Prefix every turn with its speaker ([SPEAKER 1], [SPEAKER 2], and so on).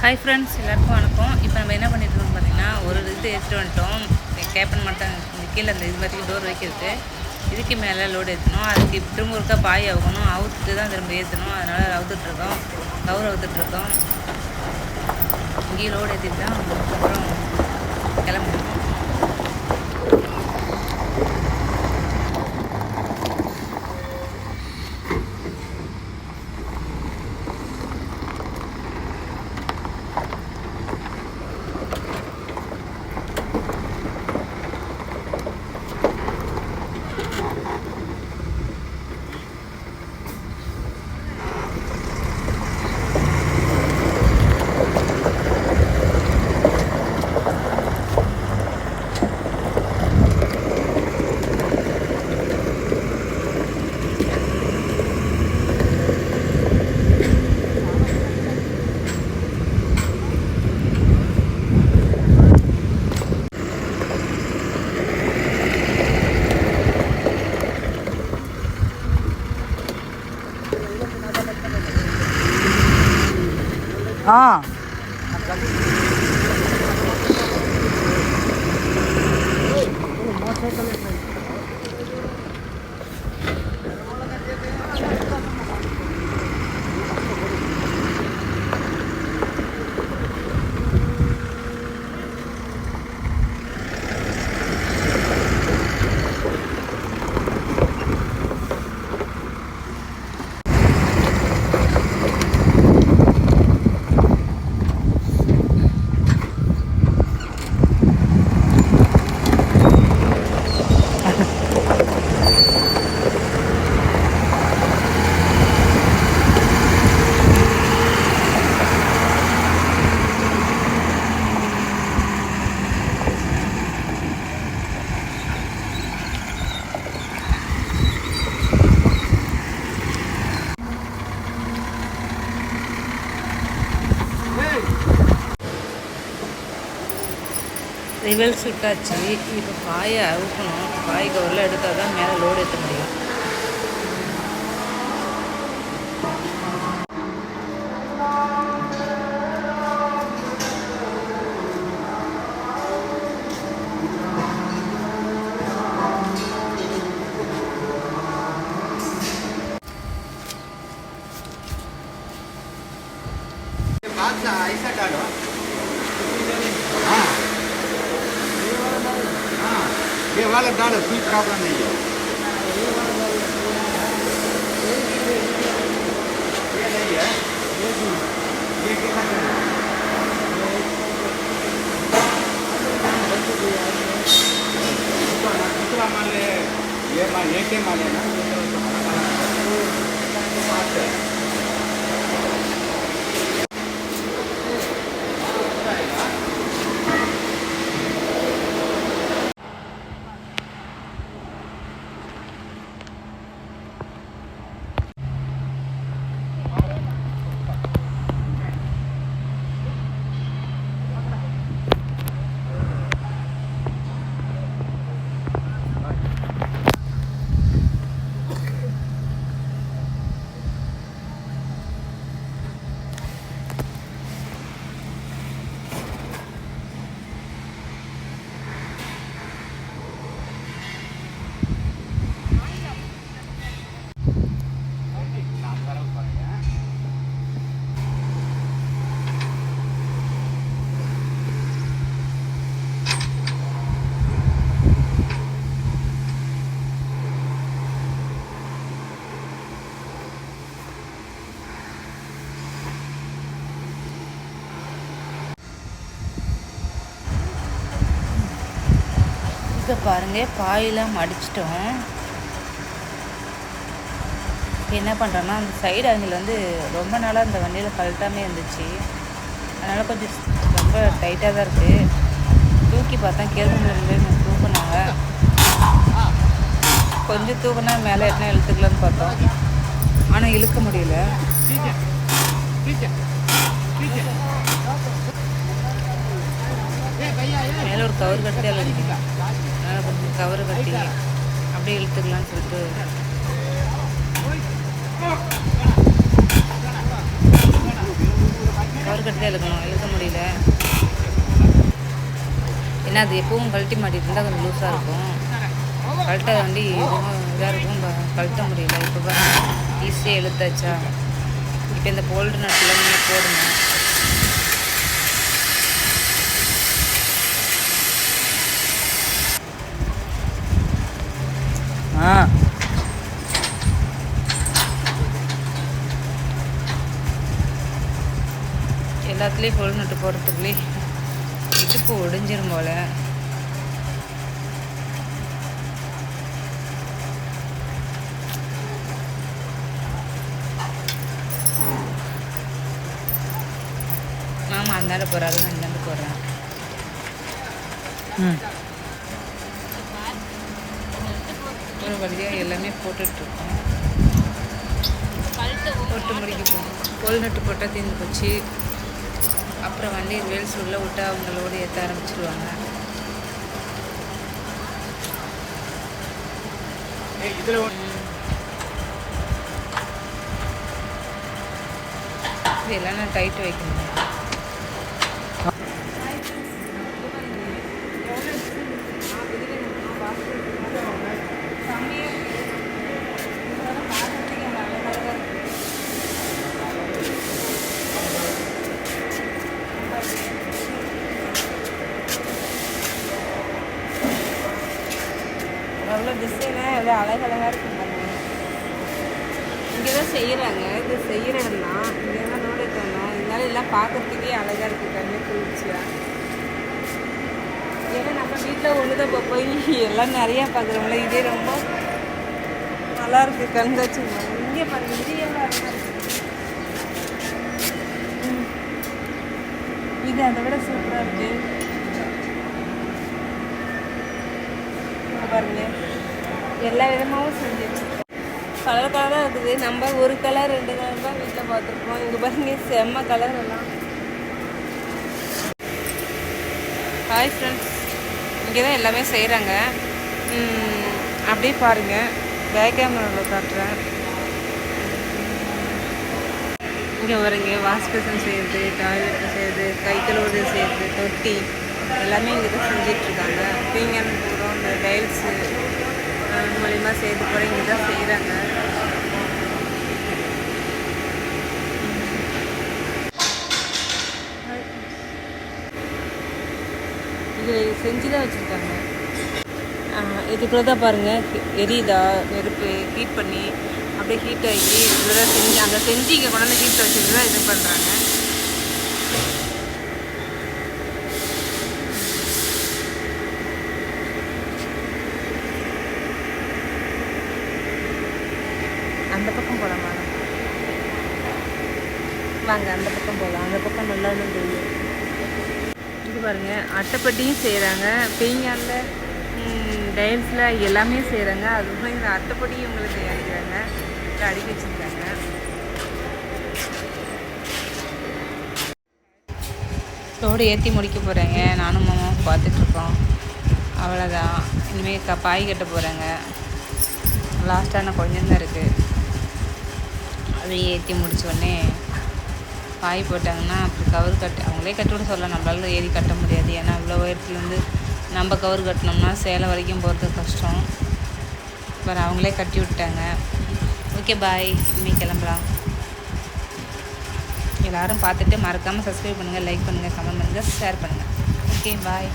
[SPEAKER 1] Hi friends, எல்லாருக்கும் வணக்கம். இப்போ நம்ம என்ன பண்ணிட்டு இருக்கோம் பார்த்தீங்கன்னா, ஒரு இது எடுத்துகிட்டு வந்துட்டோம். கேப்பன் மட்டும் இந்த கீழே அந்த இது வரைக்கும் டோர் வைக்கிறது. இதுக்கு மேலே லோடு ஏற்றணும். அதுக்கு திரும்ப ஒருக்கா பாய் அவுக்கணும். அவுத்துட்டு தான் திரும்ப ஏற்றணும். அதனால் அவுத்துட்ருக்கோம், கவுர் அவுத்துட்ருக்கோம். இங்கேயும் லோடு ஏற்றிட்டு தான் அப்புறம் கிளம்பணும். ரிவல்ஸ் விட்டாச்சு. இப்போ பாயை அவுக்கணும். பாய் கவரில் எடுத்தால் தான் மேலே லோடு ஏற்ற முடியும்.
[SPEAKER 2] ऐसा डालो। ये वाला डालो, कोई प्रॉब्लम नहीं है। ये नहीं है, ये कितना दूसरा मान ले, ये एक ही मान लेना।
[SPEAKER 1] இப்போ பாருங்கள், பாயெல்லாம் மடிச்சிட்டோம். என்ன பண்ணுறோன்னா, அந்த சைடு ஆங்கிள் வந்து ரொம்ப நாளாக அந்த வண்டியில் கழட்டாமே இருந்துச்சு. அதனால் கொஞ்சம் ரொம்ப டைட்டாக தான் இருக்குது. தூக்கி பார்த்தா கேள்வி தூக்குனாங்க. கொஞ்சம் தூக்குனா மேலே என்ன இழுத்துக்கலான்னு பார்த்தோம். ஆனால் இழுக்க முடியல. மேலே ஒரு கவர் கட்டி அதில் இருக்குது. அதனால் கொஞ்சம் கவர் கட்டி அப்படியே இழுத்துக்கலான்னு சொல்லிட்டு கவர் கவர் கட்டி தான் இழுக்க முடியல. ஏன்னா அது எப்பவும் கழட்டி மாட்டிட்டு இருந்தால் கொஞ்சம் லூஸாக இருக்கும். கழட்ட வண்டி இதாக இருக்கும், கழட்ட முடியல. இப்போ ஈஸியாக இழுத்தாச்சா. இப்போ இந்த போல்டு நட்டில் நீங்கள் போடுங்க. எல்லாத்துலேயும் போல்டு நட்டு போடுறதுக்குள்ளே இடுப்பு ஒடிஞ்சிரும் போல். மாமா அந்தாண்ட போகிறாரு, நான் இந்தாண்ட போடுறேன். ஒரு வழியாக எல்லாமே போட்டுட்ருக்கோம். போட்டு முடிக்க போகும். போல் நட்டு போட்டால் தீர்ந்து போச்சு. அப்புறம் வண்டி வேல்ஸ் உள்ளே விட்டு அவங்களோட ஏற்ற ஆரம்பிச்சிடுவாங்க. இதெல்லாம் நான் டைட் வைக்கணும். எவ்வளோ டிசைனாக எவ்வளோ அழகழகாக இருக்கும் பாருங்க. இங்கே தான் செய்கிறாங்க. இது செய்கிற இடம் தான். இங்கே தான் நோட தோணும். இதனால எல்லாம் பார்க்கறதுக்கே அழகாக இருக்குது. கண்ணு குளிர்ச்சியாக. ஏன்னா நம்ம வீட்டில் ஒன்று தான் இப்போ போய் எல்லாம் நிறையா பார்க்குறோம்ல. இதே ரொம்ப நல்லாயிருக்கு. கண்காட்சி இங்கே பாருங்க. இது எவ்வளோ அழகாக இருக்குது. இது அதை விட சூப்பராக இருக்குது. பாருங்க, எல்லா விதமாகவும் செஞ்சுருக்கோம். கலர் கலராக இருக்குது. நம்ம ஒரு கலர் 2 கலர் தான் வீட்டில் பார்த்துருப்போம். இங்கே பாருங்க, செம்ம கலர் எல்லாம். ஹாய் ஃப்ரெண்ட்ஸ், இங்கே தான் எல்லாமே செய்கிறாங்க. அப்படியே பாருங்கள், பேக் கேமராவில் காட்டுறேன். இங்கே வருங்க, வாஷ் பேசன் செய்கிறது, டாய்லெட் செய்கிறது, கை கழுவுறது செய்கிறது, தொட்டி எல்லாமே இங்கே தான் செஞ்சிட்ருக்காங்க. பீங்கான் பூரம், இந்த டைல்ஸு மூலிமா செய்து கூட இங்கே தான் செய்கிறாங்க. இதில் செஞ்சு தான் வச்சுருக்காங்க. இதுக்குள்ளே தான் பாருங்கள், எரியுதா நெருப்பு ஹீட் பண்ணி அப்படியே ஹீட் ஆகி இதில் தான் செஞ்சு அங்கே செஞ்சு இங்கே கொண்டாந்து ஹீட் வச்சுட்டு தான் இது பண்ணுறாங்க. அந்த பக்கம் போகலாமா? வாங்க அந்த பக்கம் போகலாம். அந்த பக்கம் நல்லா தெரியும். இது பாருங்கள், அட்டைப்பட்டியும் செய்கிறாங்க. பீங்கானில் டைல்ஸில் எல்லாமே செய்கிறாங்க. அதுக்கப்புறம் இந்த அட்டைப்பட்டியும் உங்களுக்கு தயாரிக்கிறாங்க. அடுக்கி வச்சுருக்காங்க. லோடு ஏற்றி முடிக்க போகிறேங்க. நானும் மாமாவும் பார்த்துட்ருக்கோம். அவ்வளோதான். இனிமேல் பாய் கட்ட போகிறேங்க. லாஸ்ட்டான கொஞ்சம் தான் இருக்குது. அதை ஏற்றி முடித்தோடனே பாய் போட்டாங்கன்னா அப்புறம் கவர் கட்டு அவங்களே கட்டி விட சொல்லலாம். நம்மளால ஏறி கட்ட முடியாது. ஏன்னா இவ்வளோ உயரத்துலேருந்து நம்ம கவர் கட்டினோம்னா சேலை வரைக்கும் போகிறது கஷ்டம். அப்புறம் அவங்களே கட்டி விட்டாங்க. ஓகே பாய், இனிமேல் கிளம்பலாம். எல்லோரும் பார்த்துட்டு மறக்காமல் சப்ஸ்கிரைப் பண்ணுங்கள், லைக் பண்ணுங்கள், கமெண்ட் பண்ணுங்கள், ஷேர் பண்ணுங்கள். Okay bye.